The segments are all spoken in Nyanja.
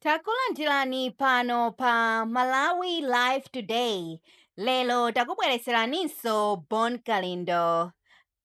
Takulandirani pano pa Malawi Live Today. Lelo takubweretseraninso Bon Kalindo.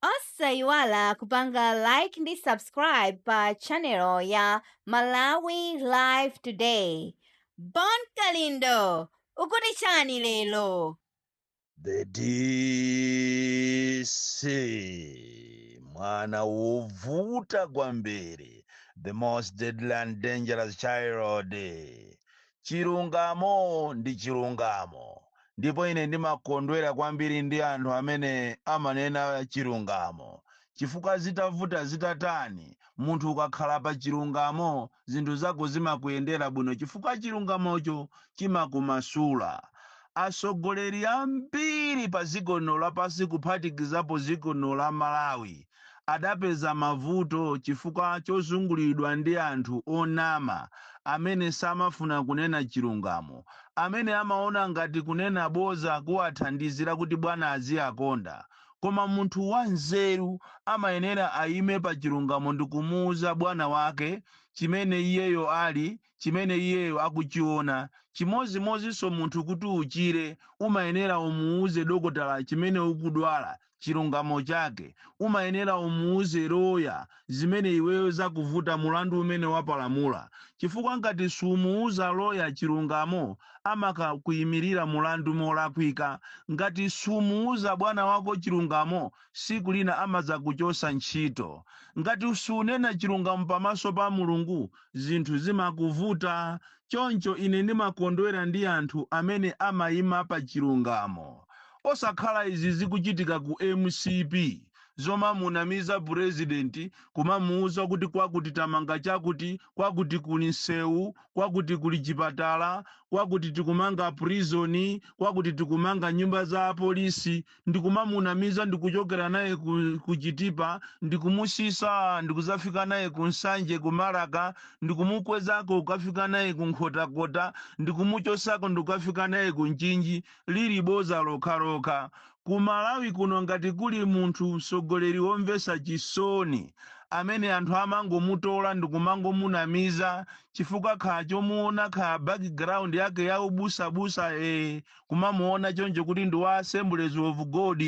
Osayiwala kupanga like ndi subscribe pa channel ya Malawi Live Today. Bon Kalindo, ukuti chani lelo? The DC mwana wovuta kwambiri, the most deadly and dangerous child. Chilungamo ndi chilungamo, ndipo ine ndimakondwera kwambiri ndi anthu amene amanena chilungamo, chifukwa zitavuta zitatani munthu ukakhala pa chilungamo zinthu zako zimakuyendera bwino, chifukwa chilungamocho chimakumasula. Atsogoleri ambiri pa dziko lino lapansi kuphatikizapo dziko lino la Malawi adapeza mavuto chifukwa chozungulidwa ndi anthu onama amene samafuna kunena chilungamo, amene amaona ngati kunena boza kuwathandizira kuti bwana aziyakonda. Koma munthu wanzeru amayenera ayime pa chilungamo ndi kumuwuza bwana wake chimene iyeyo ali, chimene iyeyo akuchiona. Chimozimozinso munthu kuti uchire umayenera umuwuze dokotala chimene ukudwala, chilungamo chake. Umayenera umuwuze loya zimene iweyo zakuvuta mulandu umene wapalamula, chifukwa ngati sumuwuza loya chilungamo amakakuyimirira mulandu molakwika. Ngati sumuwuza bwana wako chilungamo siku lina amazakuchosa ntchito. Ngati sunena chilungamo pamaso pa Mulungu zinthu zimakuvuta. Choncho ine ndimakondwera ndi anthu amene amayima pa chilungamo, osakhala izi zikuchitika ku MCP zomamunamiza purezidenti kumamuwuza kuti kwakuti tamanga chakuti, kwakuti kuli nsewu, kwakuti kuli chipatala, kwakuti tikumanga prison, kwakuti tikumanga nyumba za apolisi, ndikumamunamiza ndikuchokera naye ku Chitipa, ndikumusisa ndikuzafika naye ku Nsanje ku Malaka, ndikumukwezako ukafika naye ku Nkhotakota, ndikumuchosako ndikukafika naye ku Nchinji, lili boza lokhalokha. Ku Malawi kuno ngati kuli munthu mtsogoleri womvetsa chisoni amene anthu amangomutola ndikumangomunamiza chifukwa kha chomuona kha background yake ya ubusabusa kumamuona choncho kuti ndi wa Assemblies of God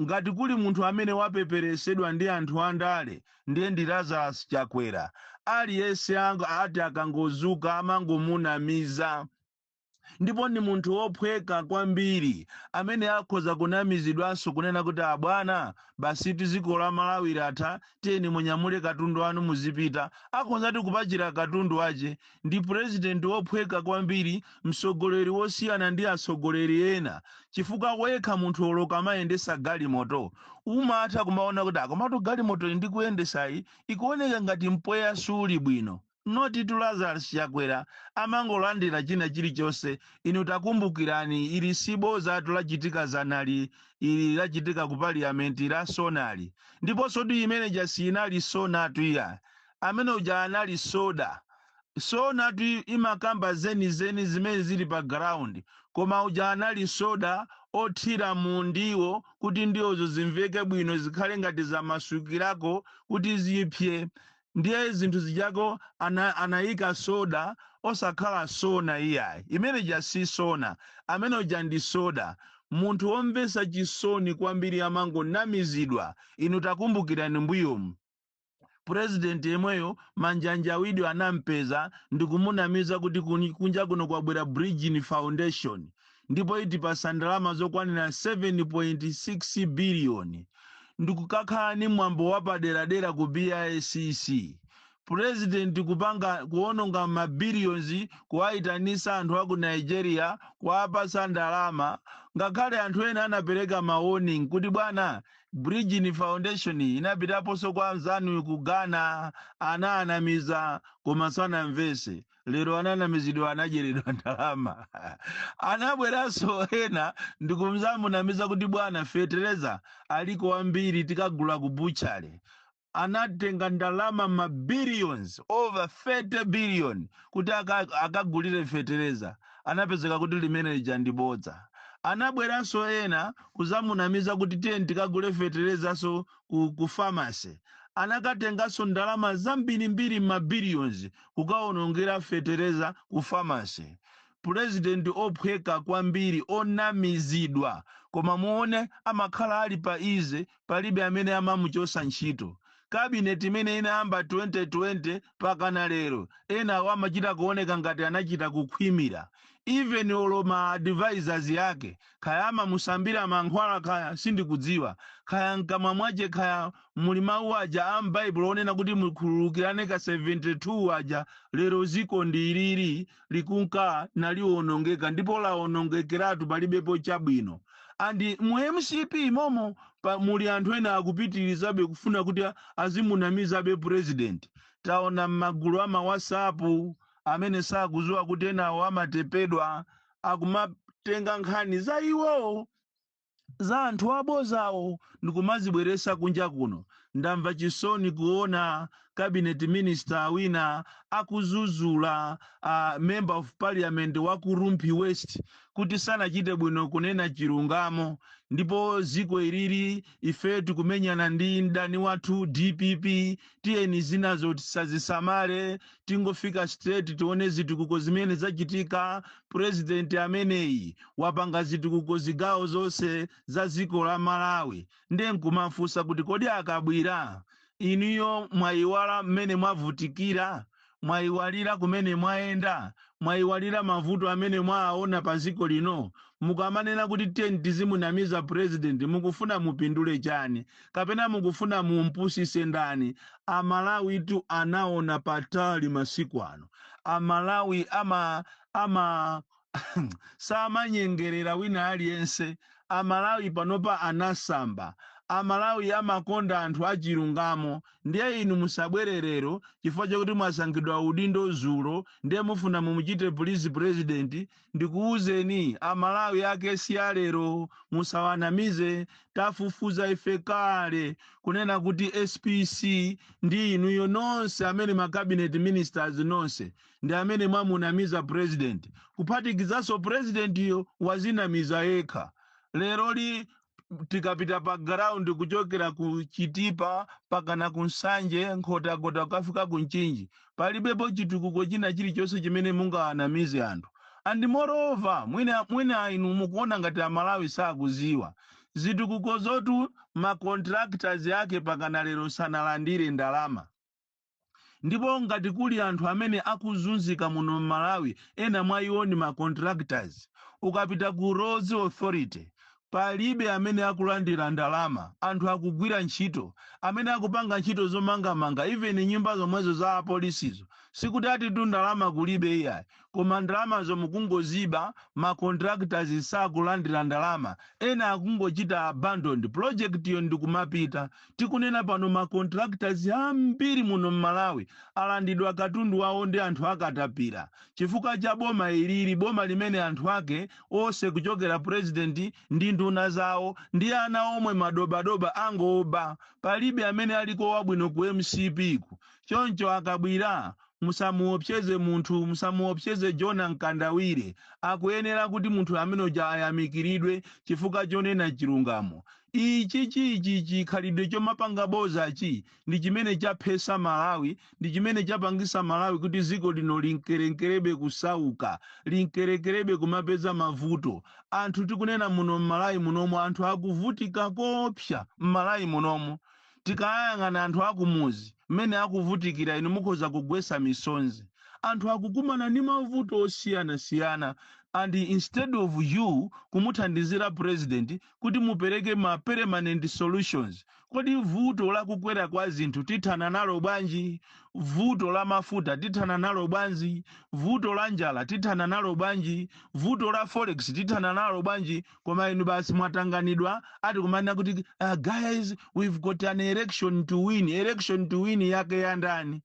ngati kuli munthu amene wapeperesedwa ndi anthu andale ndiye ndi Lazarus Chakwera. Aliyense ati akangozuka amangomunamiza. Ndipo ni munthu wophweka kwambiri amene akhoza kunamizidwanso kunena kuti abwana basi dziko la Malawi latha, tiyeni munyamule katundu wanu muzipita. Akhoza kupachira katundu wache. Ndi purezidenti wophweka kwambiri, mtsogoleri wosiyana ndi atsogoleri ena, chifukwa wekha munthu oloka amayendesa galimoto umatha kumaona kuti akomatu galimoto ndikuyendesayi ikuoneka ngati mpweya suli bwino. Noti tu Lazarus Chakwera amangolandira china chilichonse. Inu takumbukirani ili siboza lachitika zanali, ili lachitika ku parliament la sonali, ndiponso ndi imene jasinali sonatu iya amene uja anali soda. Sonatu imakamba zeni zimene zili pa ground, koma uja anali soda othira mu ndiwo kuti ndiwozo zimveke bwino zikhale ngati zamasukirako kuti zipye. Ndiye zinthu zijako anayika soda osakhala sona iyayi, imene jasi sona, amene uja ndi soda. Munthu womvetsa chisoni kwambiri amangonamizidwa. Inu takumbukirani mbuyomu purezidenti yemweyo Manjanjawidwe anampeza ndikumunamiza kuti kunja kuno kwabwera Bridging Foundation ndipo itipasa ndalama zokwanira 7.6 biliyoni. Ndikukakhala ni mwambo wapaderadera ku BICC. President kupanga kuononga mabiliyons kuwaitanisa anthu aku Nigeria kuwapasa ndalama, ngakhale anthu ena anapereka warning kuti bwana Bridging Foundation inapitaponso kwa Zanu ku Ghana ananamiza koma sanamvese. Lero ananamizidwa anajeredwa ndalama. Anabweranso ena ndikumzamunamiza kuti bwana fetereza aliko ambiri tikagula ku butchery. Anatenga ndalama mabilions over 30 billion kuti akagulire fetereza. Anapezeka kuti limene lija ndibodza. Anabweranso ena kuzamunamiza kuti tiyeni tikagule fetereza so ku pharmacy. anakatenganso ndalama zambirimbiri mabiliyons kukaonongera fetereza ku famasi. Purezidenti ophweka kwambiri, onamizidwa, koma muone amakhala ali pa ize, palibe amene amamuchosa ntchito. Kabineti imene inayamba 2020 pakana lero enawo amachita kuoneka ngati anachita kukhwimira. Even oloma advisors yake kaya amamusambira mankhwala kaya sindikudziwa, kaya mkamwa mwache kaya muli mawu aja a m'baibulo onena kuti mukhululukirane ka 72 aja, lero ziko ndi ilili likunka naliwonongeka ndipo laonongekeratu palibepo chabwino. Andi mu MCP momo muli anthu ena akupitirizabe kufuna kuti azimunamizabe president. Taona m'magulu ama WhatsApp amene sakuziwa kuti enawo amatepedwa akumatenga nkhani za iwo za anthu abozawo ndikumazibweresa kunja kuno. Ndamva chisoni kuona cabinet minister wina akuzuzula member of parliament wa ku Rumpi West kuti sanachite bwino kunena chilungamo, ndipo ziko ilili ife tikumenyana ndi mdani wathu DPP, tiyeni zinazo tisazisamale, tingofika straight tione zitukuko zimene zachitika. President ameneyi wapanga zitukuko zigawo zonse za ziko la Malawi, ndiye nkumafunsa kuti kodi akabwira iniyo mwayiwala mmene mwavutikira, mwayiwalira kumene mwaenda, mwayiwalira mavuto amene mwaona pa ziko lino. Mukamanena kuti tiyeni tizimunamiza president, mukufuna mupindule chani? Kapena mukufuna mumpusise ndani? Amalawi tu anaona patali masiku ano. Amalawi samanyengerera wina aliyense. Amalawi panopa anasamba. Amalawi amakonda anthu achilungamo. Ndiye inu musabwererero chifukwa chakuti mwasankhidwa udindo zulo ndiye mufuna mumuchite police president. Ndikuuzeni Amalawi ake si alero, musawanamize. Tafufuza ife kale kunena kuti SPC ndi inuyo nonse amene ma cabinet ministers nonse ndi amene mwamunamiza president, kuphatikizaso president yo wazinamiza yekha. Lero li tikapita pa ground kuchokera ku Chitipa pakana ku Nsanje nkhotakota kukafika ku Nchinji, palibepo chitukuko china chilichonse chimene mungawanamize anthu. And moreover, mwina inu mukuona ngati Amalawi sakuziwa zitukuko zotu ma contractors yake pakana lero sanalandire ndalama. Ndipo ngati kuli anthu amene akuzunzika muno Malawi, ena mwa iwo ni ma contractors. Ukapita ku Roads Authority palibe amene akulandira ndalama, anthu akugwira ntchito, amene akupanga ntchito zomangamanga, even nyumba zomwezo za apolisizo. Sikuti ati tu ndalama kulibe iyayi, koma ndalama zomukungoziba, ma contractors sakulandira ndalama, ena akungochita abandoned project yo ndikumapita. Tikunena pano ma contractors ambiri muno Malawi alandidwa katundu wawo ndi anthu akatapira chifukwa cha boma ilili, boma limene anthu ake ose kuchokera president ndi nduna zawo ndi ana omwe madobadoba angoba. Palibe amene aliko wabwino ku MCP ku. Choncho akabwira musamuopseze munthu, musamuopseze Jona Nkandawire. Akuyenera kuti munthu amene uja ayamikiridwe chifukwa chonena chilungamo. Ichi khalidwe chomapanga boza chi ndi chimene chaphesa Malawi, ndi chimene chapangisa Malawi kuti ziko lino linkerenkerebe kusauka, linkerekerebe kumapeza mavuto. Anthu tikunena muno Malawi munomo anthu akuvutika kopsa Malawi munomo. Tikayang'ana anthu akumuzi mmene akuvutikira inu mukhoza kugwesa misonzi. Anthu akukumana ndi mavuto osiyana-siyana. And instead of you kumuthandizira president kuti mupereke ma permanent solutions, kodi vuto la kukwera kwa zinthu tithana nalo bwanji? Vuto la mafuta tithana nalo bwanji? Vuto la njala tithana nalo bwanji? Vuto la forex tithana nalo bwanji? Koma inu basi mwatanganidwa ati kumanena kuti guys, we've got an election to win. Election to win yake ya ndani?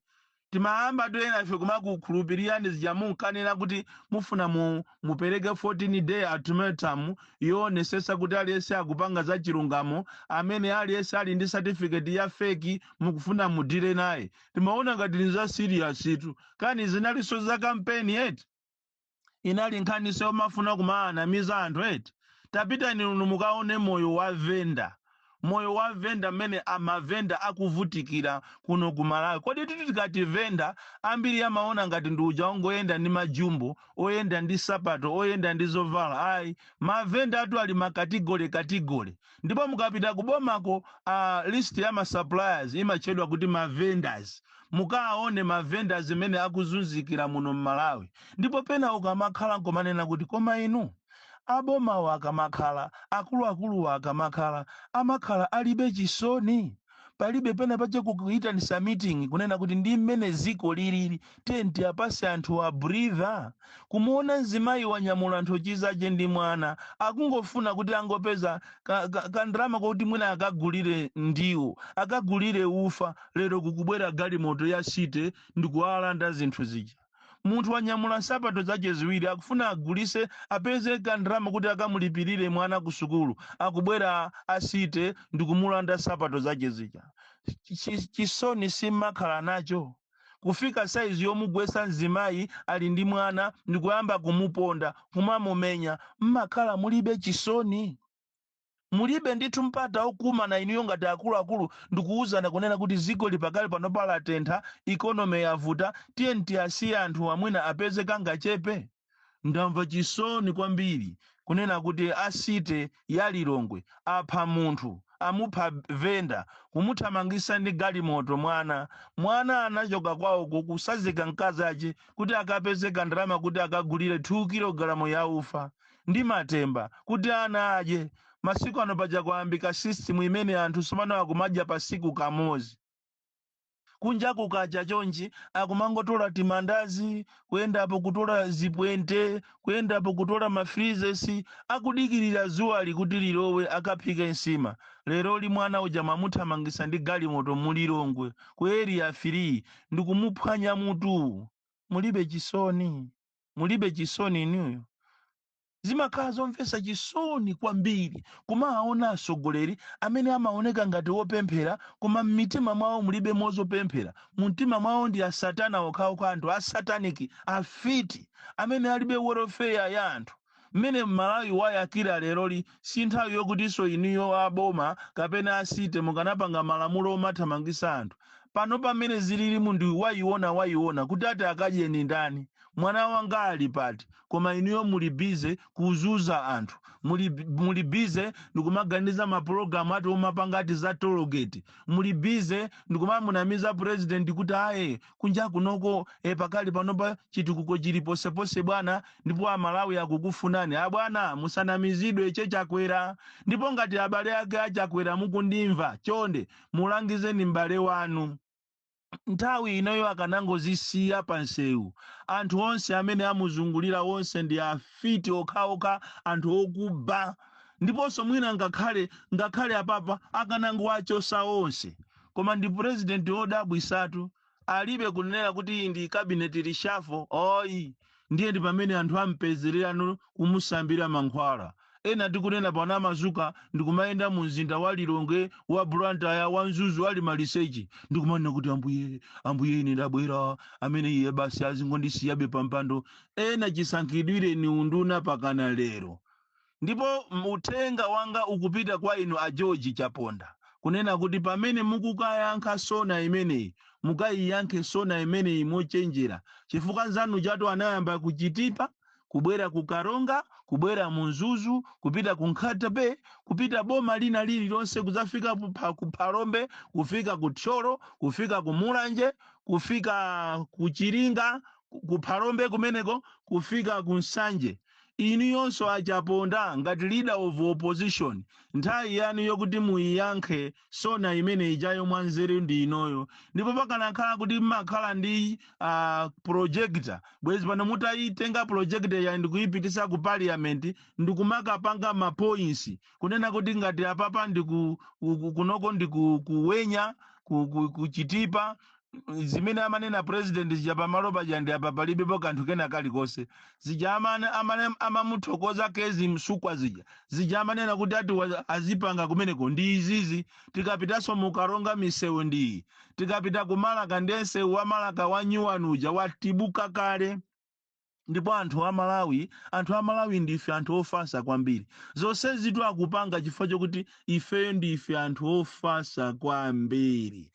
Timaamba toyena ife kumakukhulupirira ndi zijamunkanena kuti mufuna mupereke 14-day ultimatum yonesesa kuti aliyense akupanga za chilungamo, amene aliyense ali ndi certificate ya fake mukufuna mudire naye. Timaona ngati ni za serious itu. Kani zinaliso za campaign yet? Inali nkhaniso mafuna kumaanamiza anthu eti? Tapita ni mukaone moyo wa venda. moyo wa venda mmene amavenda akuvutikira kuno ku Malawi. Kodi titi tikati venda ambiri amaona ngati ndi uja ongoyenda ndi majumbo, oyenda ndi sapato, oyenda ndi zovala. Ayi, mavenda atu ali makategori. Ndipo mukapita kubomako list ya ma suppliers imachedwa kuti ma vendors. Mukaone ma vendors imene akuzunzikira muno Malawi. Ndipo pena ukamakhala nkomanena kuti koma inu abomawo akamakhala, akuluakulu akamakhala, amakhala alibe chisoni. Palibe pena pache kukuitanisa meeting kunena kuti ndi mmene ziko lilili tenti apase anthu a breather. Kumuona mzimayi wanyamula anthu chizache ndi mwana akungofuna kuti angopeza kandrama kuti mwina akagulire ndiwo, akagulire ufa. Lero kukubwera galimoto ya site ndikuwalanda zinthu zija. Munthu wanyamula nsapato zache ziwiri akufuna agulise apeze kandrama kuti akamulipirire mwana ku sukulu, akubwera asite ndikumulanda sapato zache zija. Chisoni simakhala nacho. Kufika saizi yomugwesa mzimayi ali ndi mwana ndikuyamba kumuponda kumamumenya, mmakhala mulibe chisoni. Mulibe ndithu mpata okuma na iniyo ngati akuluakulu ndikuwuzana kunena kuti ziko lipakali panopala tentha, ikonomi yavuta, tiye ntiyasiye anthu amwina apeze kangachepe. Ndamva chisoni kwambiri kunena kuti asite ya Lilongwe apha munthu, amupha venda, kumuthamangisa ndi galimoto mwana anachoka kwawo kusazika mkazi ache kuti akapeze kandrama kuti akagulire 2 kilogalamu ya ufa ndi matemba kuti ana aje. Masiku ano paja kwayambika system imene anthu somano akumadya pasiku kamozi. Kunja kukacha chonchi akumangotola timandazi, kuyendapo kutola zipwente, kuyendapo kutola mafrizesi, akudikirira zuwa likuti lilowe akaphike nsima. Lero li mwana uja mamuthamangisa ndi galimoto mu Lilongwe ku area 3 ndikumuphwanya mutu. Mulibe chisoni inuyo. Zimakhala zomvesa chisoni kwambiri kumaona asogoleri amene amaoneka ngati wopemphera koma mmitima mwawo mulibe mozopemphera. Mumtima mwawo ndi asatana okhaokha, anthu asataniki afiti amene alibe welfare ya anthu. Mmene Malawi wayakira leroli si nthawi yokutinso iniyo aboma kapena asite mukanapanga malamulo omathamangisa anthu. Pano pamene zilili munthu wayiona kuti ati akadye ni ndani. Mwana wanga ali pati, koma iniyo muli bize kuzuza anthu. Muli bize ndikumaganiza mapulogalamu ati omapanga ati za tollgate. Muli bize ndikumamunamiza president kuti aye kunja kunoko pakali panopa chitukuko chili posepose bwana, ndipo Amalawi akukufunani. Bwana musanamizidwe chakwera. Ndipo ngati abale ake achakwera mukundimva, chonde mulangizeni mbale wanu. Nthawi inoyo akanangozisiya pansewu, anthu onse amene amuzungulira onse ndi afiti okhaokha, anthu okuba. Ndiponso mwina ngakhale apapa akanangowachosa onse. Koma ndi president odabwisatu, alibe kunena kuti ndi cabinet reshuffle. Oyi, ndiye ndi pamene anthu ampezererano kumusambira mankhwala. Ena tikunena pana mazuka ndikumayenda mu mzinda wa Lilongwe, wa Blantyre, wa Mzuzu, ali malisechi ndikumanena kuti ambuye ine ndabwera amene iye basi azingondisiyabe pampando. Ena chisankhidwire ni unduna pakana lero. Ndipo uthenga wanga ukupita kwa inu a George Chaponda kunena kuti pamene mukukayankha sona imeneyi mukayiyankhe sona imeneyi mochenjera. Chifukwa nzanu chatu anayamba kuchitipa, kubwera ku Karonga, kubwera mu Mzuzu, kupita ku Nkatabe, kupita boma lina lililonse kuzafika ku Phalombe, kufika ku Tcholo, kufika ku Mulanje, kufika ku Chiringa, ku Phalombe kumeneko, kufika ku Nsanje. Inu yonso Achaponda ngati leader of opposition, nthawi yanu yokuti muyiyankhe sona imene ijayo mwanzeru ndi inoyo. Ndipo pakanakhala kuti mmakhala ndi projector, bwezi pano mutayitenga projector ya ndikuyipitisa ku parliament ndikumakapanga ma points kunena kuti ngati apapa kunoko ndikuwenya kuchitipa zimene amanena president zija pamalo paja ndi apa palibepo kanthu kena kalikose. Zija amamuthokoza kezi msukwa zija amanena kuti ati azipanga kumeneko ndi izizi. Tikapitaso mu Karonga misewu ndi tikapita ku Malaka ndense wa Malaka wa Nyuwanuja watibuka kale. ndipo anthu a Malawi ndife anthu ofasa kwambiri. Zonsezi akupanga chifukwa chokuti ifeyo ndife anthu ofasa kwambiri.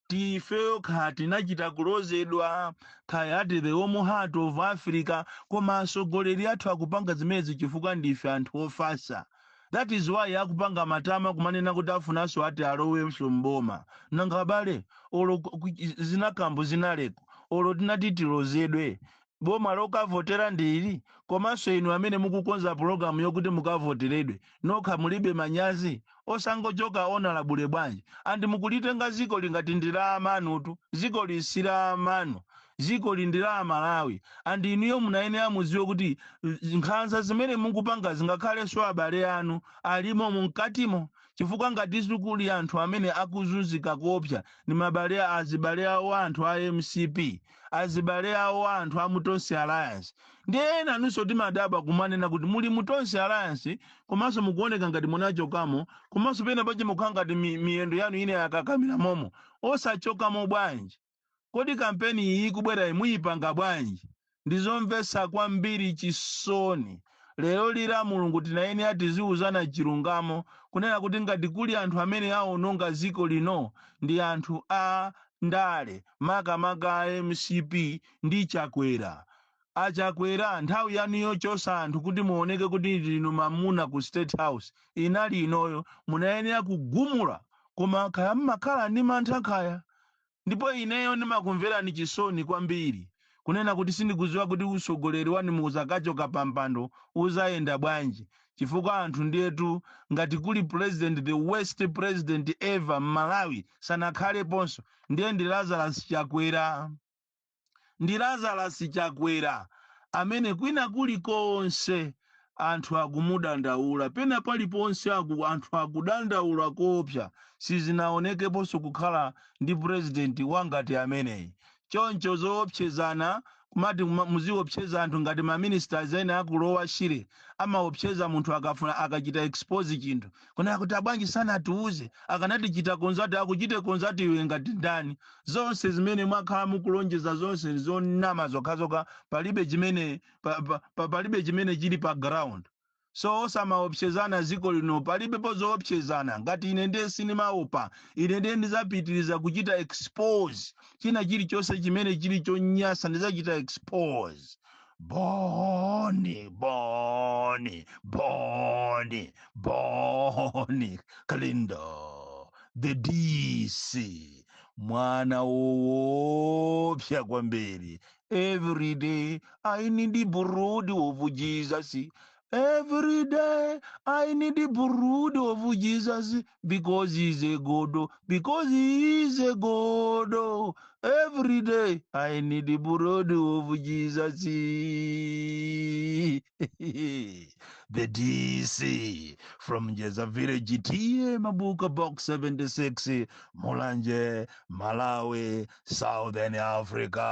Tifeyo kha tinachita kulozedwa khaya ati the Homo Heart of Africa, koma atsogoleri athu akupanga zimenezi chifukwa ndife anthu ofasa. That is why akupanga matama kumanena kuti afunanso ati alowenso mboma. Nanga abale olo zinakambo zinaleko olo tinati tilozedwe boma lokavotera ndili, komanso inu amene mukukonza pulogalamu yokuti mukavoteredwe nokha mulibe manyazi osangochoka onalabule bwanji andi mukulitenga ziko lingati ndila amanutu, ziko lisila amanu, ziko lindila Malawi, andi inuyo munayenera muziwe kuti nkhanza zimene mukupanga zingakhalenso abale anu alimo mukatimo, chifukwa ngati sikuli anthu amene akuzunzika kopsa ni mabale azibale awo anthu a MCP, azibale awo anthu a Mutonsi Alliance. Ndiye nanunso timadaba kumanena kuti muli Mutonsi Alliance komanso mukuoneka ngati munachokamo, komanso pena pache mukhala ngati miyendo yanu ine yakakamira momo osachokamo bwanji. Kodi kampeni iyi kubwera imuyipanga bwanji? Ndizomvetsa kwambiri chisoni. Lero lira Mulungu tinayenera tiziuzana chilungamo kunena kuti ngati kuli anthu amene aononga ziko lino ndi anthu a ndale makamaka a MCP ndi Chakwera. Achakwera nthawi yanu yochosa anthu kuti muoneke kuti lino mamuna ku State House inali inoyo, munayenera kugumula, koma khaya mmakhala ndi mantha khaya. Ndipo ineyo ndimakumverani chisoni kwambiri kunena kuti sindikuziwa kuti utsogoleri wanu muzakachoka pampando uzayenda bwanji, chifukwa anthu ndiyetu ngati kuli president, the worst president ever Malawi sanakhaleponso ndiye ndi Lazarus Chakwera. Ndi Lazarus Chakwera amene kwina kulikonse anthu akumudandaula, pena paliponse anthu akudandaula kopsa, sizinaonekeponso kukhala ndi president wangati ameneyi. Choncho zoopsezana kumati muziopseza anthu ngati maministers ene akulowa shire amaopseza munthu akafuna akachita expose chinthu kunena kuti abwanji sanatiuze akanati chita konzati akuchite konzati iwe ngati ndani. Zonse zimene mwakhala mukulonjeza zonse zonama zokhazoka, palibe chimene chili pa ground. So osamaopsezana ziko lino palibe pozoopsezana. Ngati ine ndiye sinimaopa, ine ndiye ndizapitiriza kuchita expose china chilichonse chimene chili chonyasa ndizachita expose. Boni Kalindo the DC mwana woopsa kwambiri. Every day I need the brood of Jesus. Every day I need the brood of Jesus because he's a God. Because he is a God. Every day I need the brood of Jesus. The DC from Jeza Village, TA Mabuka Box 76, Mulanje, Malawi, Southern Africa.